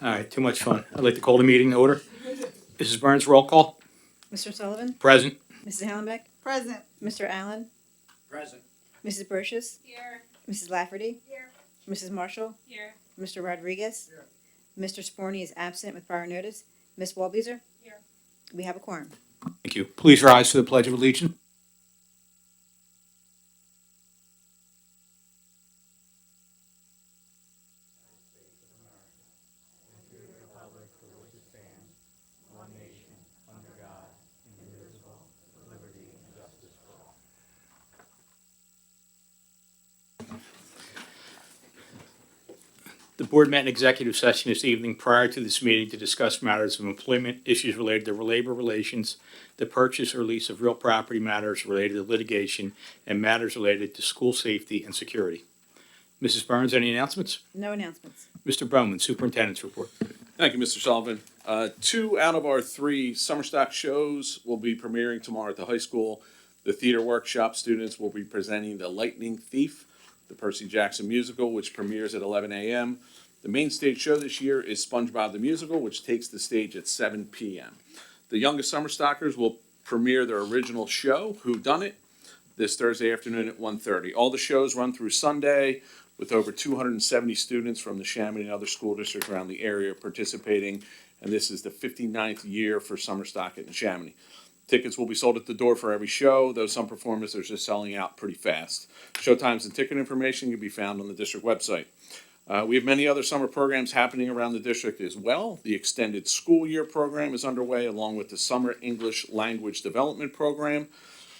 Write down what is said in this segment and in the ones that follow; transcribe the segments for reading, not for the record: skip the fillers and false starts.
All right, too much fun. I'd like to call the meeting to order. Mrs. Burns, roll call. Mr. Sullivan? Present. Mrs. Hallenbeck? Present. Mr. Allen? Present. Mrs. Brochus? Here. Mrs. Lafferty? Here. Mrs. Marshall? Here. Mr. Rodriguez? Here. Mr. Sporny is absent with prior notice. Ms. Walbezer? Here. We have a quorum. Thank you. Please rise for the Pledge of Allegiance. The board met in executive session this evening prior to this meeting to discuss matters of employment, issues related to labor relations, the purchase or lease of real property matters related to litigation, and matters related to school safety and security. Mrs. Burns, any announcements? No announcements. Mr. Bowman, Superintendent's report. Thank you, Mr. Sullivan. 2 out of our 3 summer stock shows will be premiering tomorrow at the high school. The theater workshop students will be presenting The Lightning Thief, the Percy Jackson musical, which premieres at 11 a.m. The main stage show this year is SpongeBob the Musical, which takes the stage at 7 p.m. The youngest summer stockers will premiere their original show, Who Done It, this Thursday afternoon at 1:30. All the shows run through Sunday, with over 270 students from the Neshaminy and other school districts around the area participating, and this is the 59th year for summer stock at Neshaminy. Tickets will be sold at the door for every show, though some performers are just selling out pretty fast. Showtimes and ticket information can be found on the district website. We have many other summer programs happening around the district as well. The extended school year program is underway, along with the Summer English Language Development Program,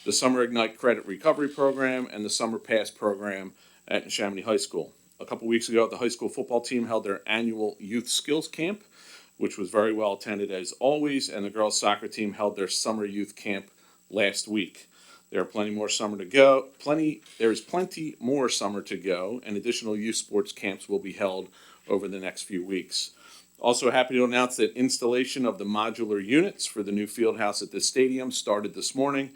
the Summer Ignite Credit Recovery Program, and the Summer Pass Program at Neshaminy High School. A couple weeks ago, the high school football team held their annual Youth Skills Camp, which was very well attended as always, and the girls soccer team held their summer youth camp last week. There are plenty more summer to go. There is plenty more summer to go, and additional youth sports camps will be held over the next few weeks. Also happy to announce that installation of the modular units for the new field house at the stadium started this morning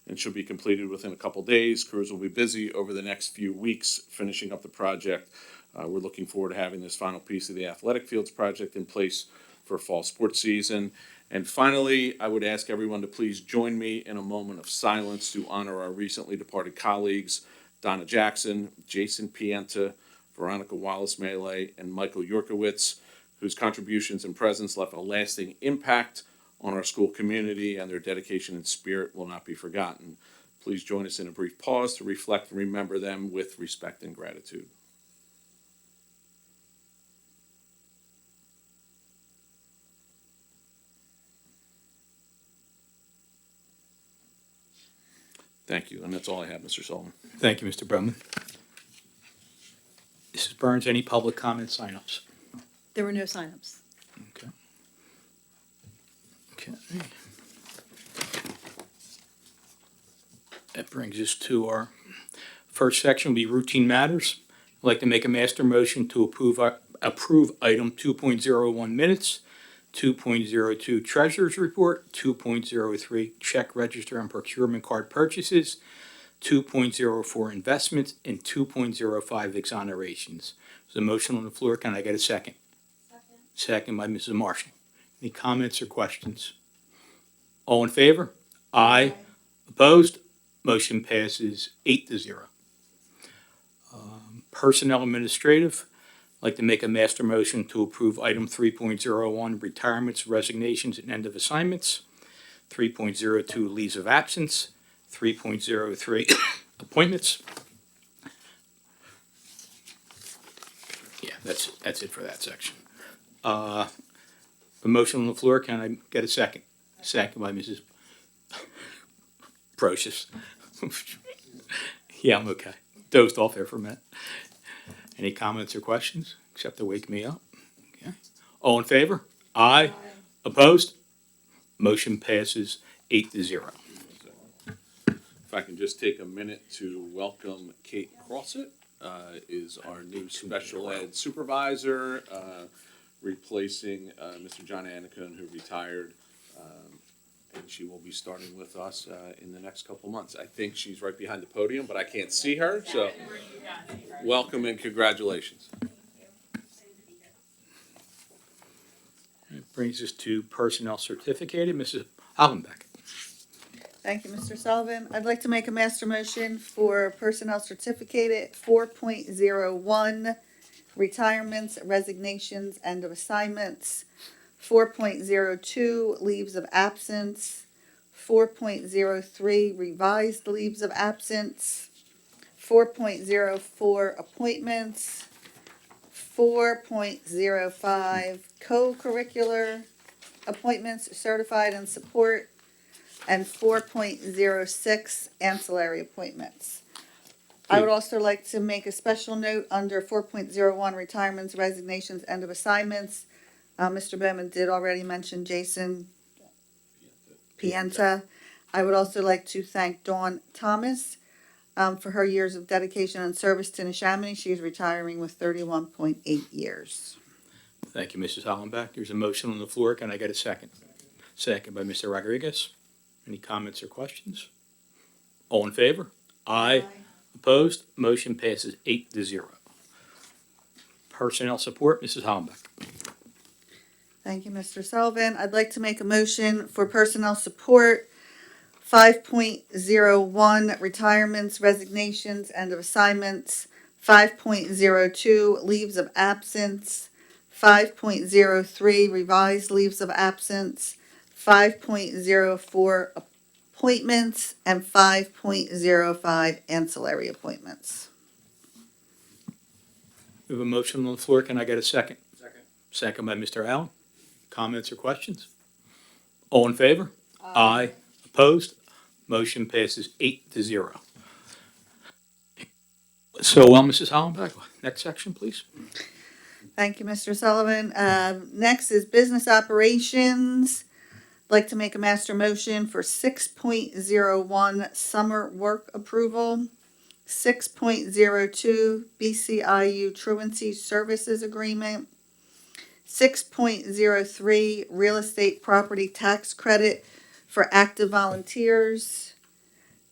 and should be completed within a couple days. Crews will be busy over the next few weeks finishing up the project. We're looking forward to having this final piece of the athletic fields project in place for fall sports season. And finally, I would ask everyone to please join me in a moment of silence to honor our recently departed colleagues, Donna Jackson, Jason Pienta, Veronica Wallace-Melee, and Michael Yurkowitz, whose contributions and presence left a lasting impact on our school community, and their dedication and spirit will not be forgotten. Please join us in a brief pause to reflect and remember them with respect and gratitude. Thank you, and that's all I have, Mr. Sullivan. Thank you, Mr. Bowman. Mrs. Burns, any public comment signups? There were no signups. Okay. Okay. That brings us to our first section, will be routine matters. I'd like to make a master motion to approve item 2.01 minutes, 2.02 treasurer's report, 2.03 check register and procurement card purchases, 2.04 investments, and 2.05 exonerations. There's a motion on the floor. Can I get a second? Second by Mrs. Marshall. Any comments or questions? All in favor? Aye. Opposed? Motion passes 8-0. Personnel Administrative, I'd like to make a master motion to approve item 3.01 retirements, resignations, and end of assignments, 3.02 leaves of absence, 3.03 appointments. Yeah, that's it for that section. The motion on the floor, can I get a second? Second by Mrs. Procious. Yeah, I'm okay. Dozed off there for a minute. Any comments or questions, except to wake me up? Okay. All in favor? Aye. Opposed? Motion passes 8-0. If I can just take a minute to welcome Kate Crossett, is our new special ed supervisor, replacing Mr. John Anacone, who retired. And she will be starting with us in the next couple months. I think she's right behind the podium, but I can't see her, so welcome and congratulations. That brings us to personnel certificated. Mrs. Hollenbeck. Thank you, Mr. Sullivan. I'd like to make a master motion for personnel certificated 4.01, retirements, resignations, end of assignments, 4.02, leaves of absence, 4.03, revised leaves of absence, 4.04, appointments, 4.05, co-curricular appointments, certified and support, and 4.06 ancillary appointments. I would also like to make a special note under 4.01 retirements, resignations, end of assignments. Mr. Bowman did already mention Jason Pienta. I would also like to thank Dawn Thomas for her years of dedication and service to Neshaminy. She is retiring with 31.8 years. Thank you, Mrs. Hollenbeck. There's a motion on the floor. Can I get a second? Second by Mr. Rodriguez. Any comments or questions? All in favor? Aye. Opposed? Motion passes 8-0. Personnel support, Mrs. Hollenbeck. Thank you, Mr. Sullivan. I'd like to make a motion for personnel support, 5.01, retirements, resignations, end of assignments, 5.02, leaves of absence, 5.03, revised leaves of absence, 5.04, appointments, and 5.05, ancillary appointments. We have a motion on the floor. Can I get a second? Second by Mr. Allen. Comments or questions? All in favor? Aye. Opposed? Motion passes 8-0. So, Mrs. Hollenbeck, next section, please. Thank you, Mr. Sullivan. Next is business operations. I'd like to make a master motion for 6.01 summer work approval, 6.02 BCIU truancy services agreement, 6.03 real estate property tax credit for active volunteers,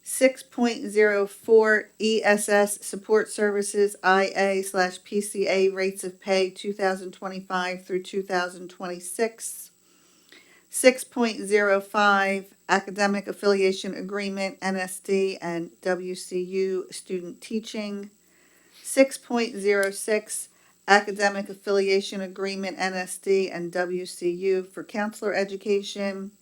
6.04 ESS support services IA/PCA rates of pay 2025 through 2026, 6.05 academic affiliation agreement NSD and WCU student teaching, 6.06 academic affiliation agreement NSD and WCU for counselor education,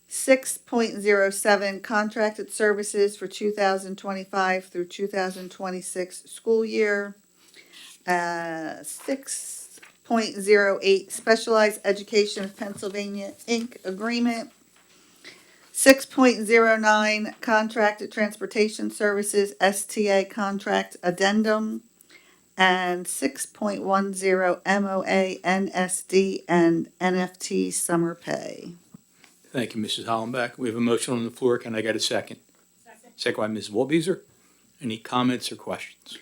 6.07 contracted services for 2025 through 2026 school year, 6.08 Specialized Education of Pennsylvania Inc. agreement, 6.09 Contracted Transportation Services STA contract addendum, and 6.10 MOA NSD and NFT summer pay. Thank you, Mrs. Hollenbeck. We have a motion on the floor. Can I get a second? Second by Ms. Wolbeser. Any comments or questions?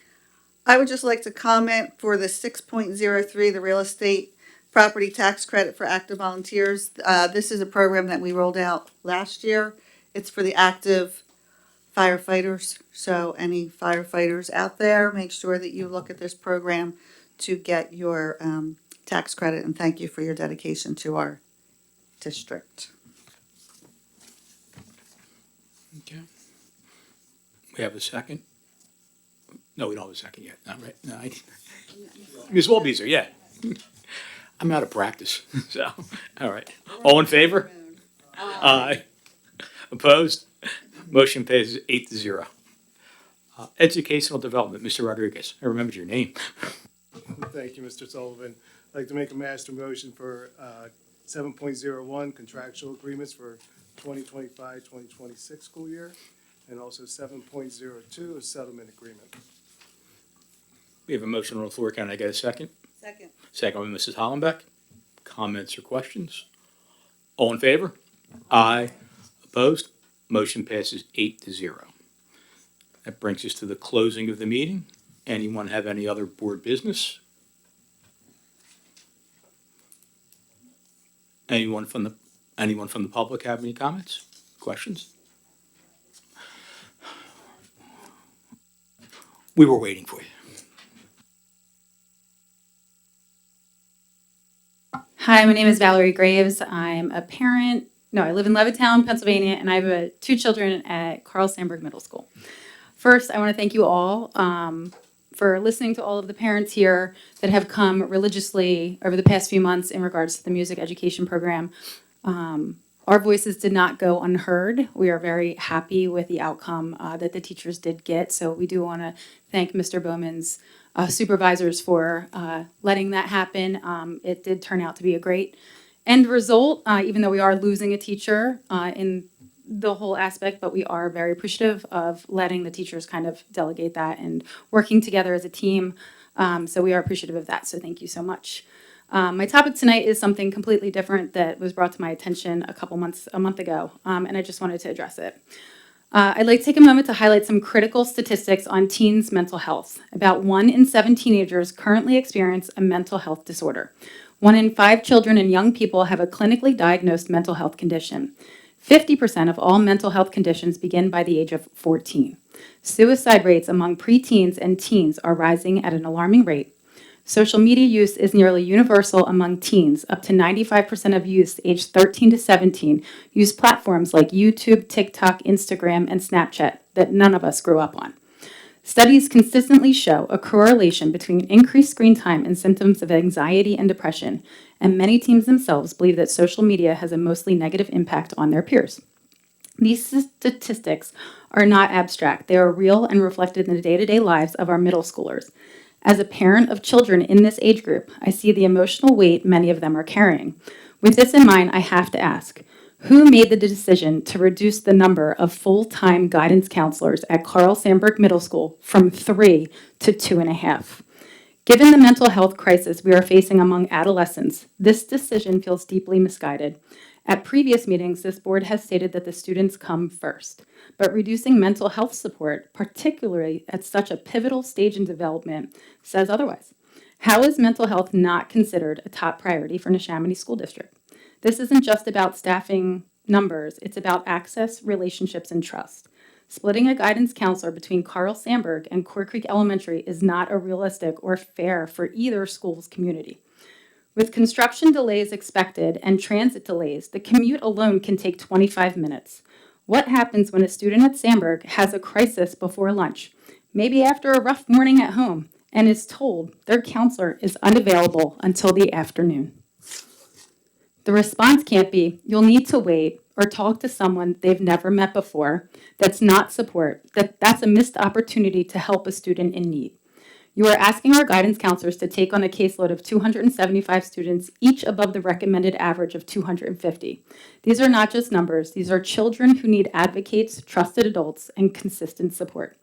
I would just like to comment for the 6.03, the real estate property tax credit for active volunteers. This is a program that we rolled out last year. It's for the active firefighters. So any firefighters out there, make sure that you look at this program to get your tax credit. And thank you for your dedication to our district. Okay. We have a second? No, we don't have a second yet. Not right. No, Ms. Wolbeser, yeah. I'm out of practice, so, all right. All in favor? Aye. Opposed? Motion passes 8-0. Educational Development, Mr. Rodriguez. I remembered your name. Thank you, Mr. Sullivan. I'd like to make a master motion for 7.01 contractual agreements for 2025-2026 school year, and also 7.02 a settlement agreement. We have a motion on the floor. Can I get a second? Second. Second by Mrs. Hollenbeck. Comments or questions? All in favor? Aye. Opposed? Motion passes 8-0. That brings us to the closing of the meeting. Anyone have any other board business? Anyone from the public have any comments, questions? We were waiting for you. Hi, my name is Valerie Graves. I'm a parent. No, I live in Levittown, Pennsylvania, and I have two children at Carl Sandburg Middle School. First, I want to thank you all for listening to all of the parents here that have come religiously over the past few months in regards to the music education program. Our voices did not go unheard. We are very happy with the outcome that the teachers did get. So we do want to thank Mr. Bowman's supervisors for letting that happen. It did turn out to be a great end result, even though we are losing a teacher in the whole aspect, but we are very appreciative of letting the teachers kind of delegate that and working together as a team. So we are appreciative of that. So thank you so much. My topic tonight is something completely different that was brought to my attention a month ago, and I just wanted to address it. I'd like to take a moment to highlight some critical statistics on teens' mental health. About 1 in 7 teenagers currently experience a mental health disorder. 1 in 5 children and young people have a clinically diagnosed mental health condition. 50% of all mental health conditions begin by the age of 14. Suicide rates among preteens and teens are rising at an alarming rate. Social media use is nearly universal among teens. Up to 95% of youth aged 13 to 17 use platforms like YouTube, TikTok, Instagram, and Snapchat that none of us grew up on. Studies consistently show a correlation between increased screen time and symptoms of anxiety and depression, and many teens themselves believe that social media has a mostly negative impact on their peers. These statistics are not abstract. They are real and reflected in the day-to-day lives of our middle schoolers. As a parent of children in this age group, I see the emotional weight many of them are carrying. With this in mind, I have to ask, who made the decision to reduce the number of full-time guidance counselors at Carl Sandburg Middle School from 3 to 2.5? Given the mental health crisis we are facing among adolescents, this decision feels deeply misguided. At previous meetings, this board has stated that the students come first, but reducing mental health support, particularly at such a pivotal stage in development, says otherwise. How is mental health not considered a top priority for Neshaminy School District? This isn't just about staffing numbers, it's about access, relationships, and trust. Splitting a guidance counselor between Carl Sandburg and Core Creek Elementary is not a realistic or fair for either school's community. With construction delays expected and transit delays, the commute alone can take 25 minutes. What happens when a student at Sandburg has a crisis before lunch, maybe after a rough morning at home, and is told their counselor is unavailable until the afternoon? The response can't be, you'll need to wait, or talk to someone they've never met before. That's not support. That's a missed opportunity to help a student in need. You are asking our guidance counselors to take on a caseload of 275 students, each above the recommended average of 250. These are not just numbers. These are children who need advocates, trusted adults, and consistent support.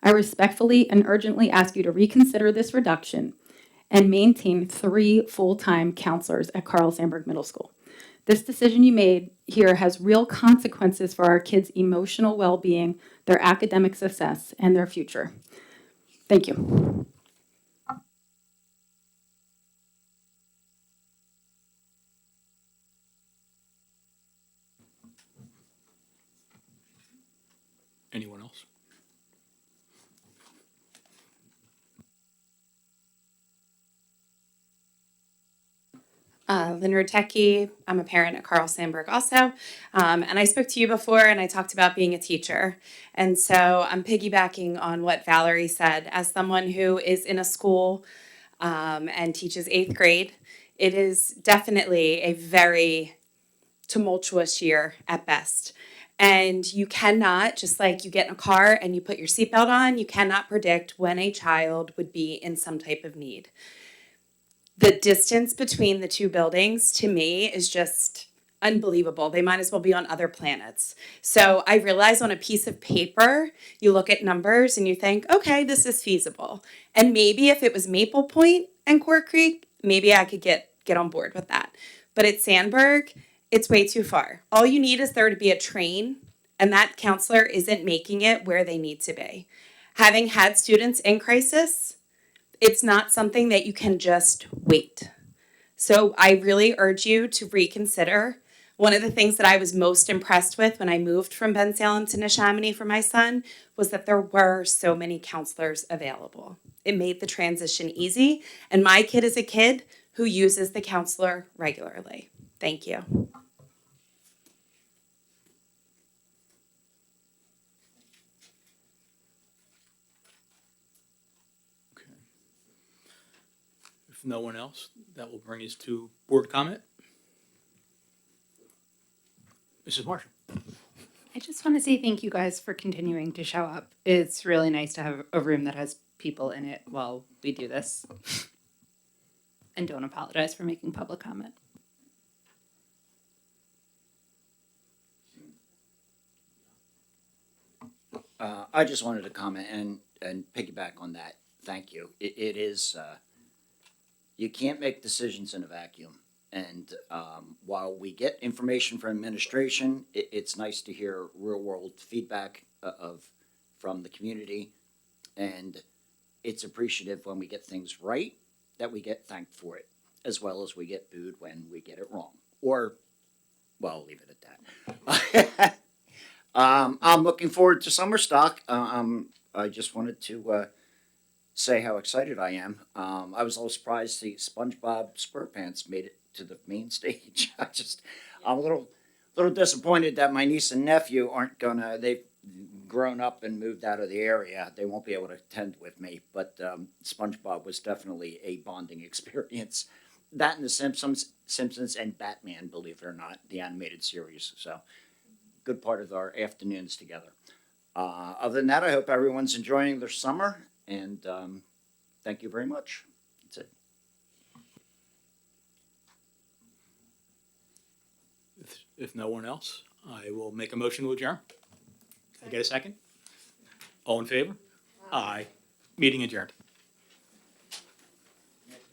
I respectfully and urgently ask you to reconsider this reduction and maintain 3 full-time counselors at Carl Sandburg Middle School. This decision you made here has real consequences for our kids' emotional well-being, their academic success, and their future. Thank you. Anyone else? Lynn Rotecki. I'm a parent at Carl Sandburg also. And I spoke to you before and I talked about being a teacher. And so I'm piggybacking on what Valerie said. As someone who is in a school and teaches 8th grade, it is definitely a very tumultuous year at best. And you cannot, just like you get in a car and you put your seatbelt on, you cannot predict when a child would be in some type of need. The distance between the two buildings to me is just unbelievable. They might as well be on other planets. So I realize on a piece of paper, you look at numbers and you think, okay, this is feasible. And maybe if it was Maple Point and Core Creek, maybe I could get on board with that. But at Sandburg, it's way too far. All you need is there to be a train, and that counselor isn't making it where they need to be. Having had students in crisis, it's not something that you can just wait. So I really urge you to reconsider. One of the things that I was most impressed with when I moved from Ben Salem to Neshaminy for my son was that there were so many counselors available. It made the transition easy. And my kid as a kid who uses the counselor regularly. Thank you. Okay. If no one else, that will bring us to board comment. Mrs. Marshall. I just want to say thank you guys for continuing to show up. It's really nice to have a room that has people in it while we do this. And don't apologize for making public comment. I just wanted to comment and piggyback on that. Thank you. It is, you can't make decisions in a vacuum. And while we get information from administration, it's nice to hear real world feedback from the community. And it's appreciative when we get things right that we get thanked for it, as well as we get booed when we get it wrong. Or, well, I'll leave it at that. I'm looking forward to summer stock. I just wanted to say how excited I am. I was a little surprised the SpongeBob SquarePants made it to the main stage. I'm a little disappointed that my niece and nephew aren't gonna. They've grown up and moved out of the area. They won't be able to attend with me. But SpongeBob was definitely a bonding experience. That and the Simpsons and Batman, believe it or not, the animated series. So. Good part of our afternoons together. Other than that, I hope everyone's enjoying their summer, and thank you very much. That's it. If no one else, I will make a motion to adjourn. Can I get a second? All in favor? Aye. Meeting adjourned.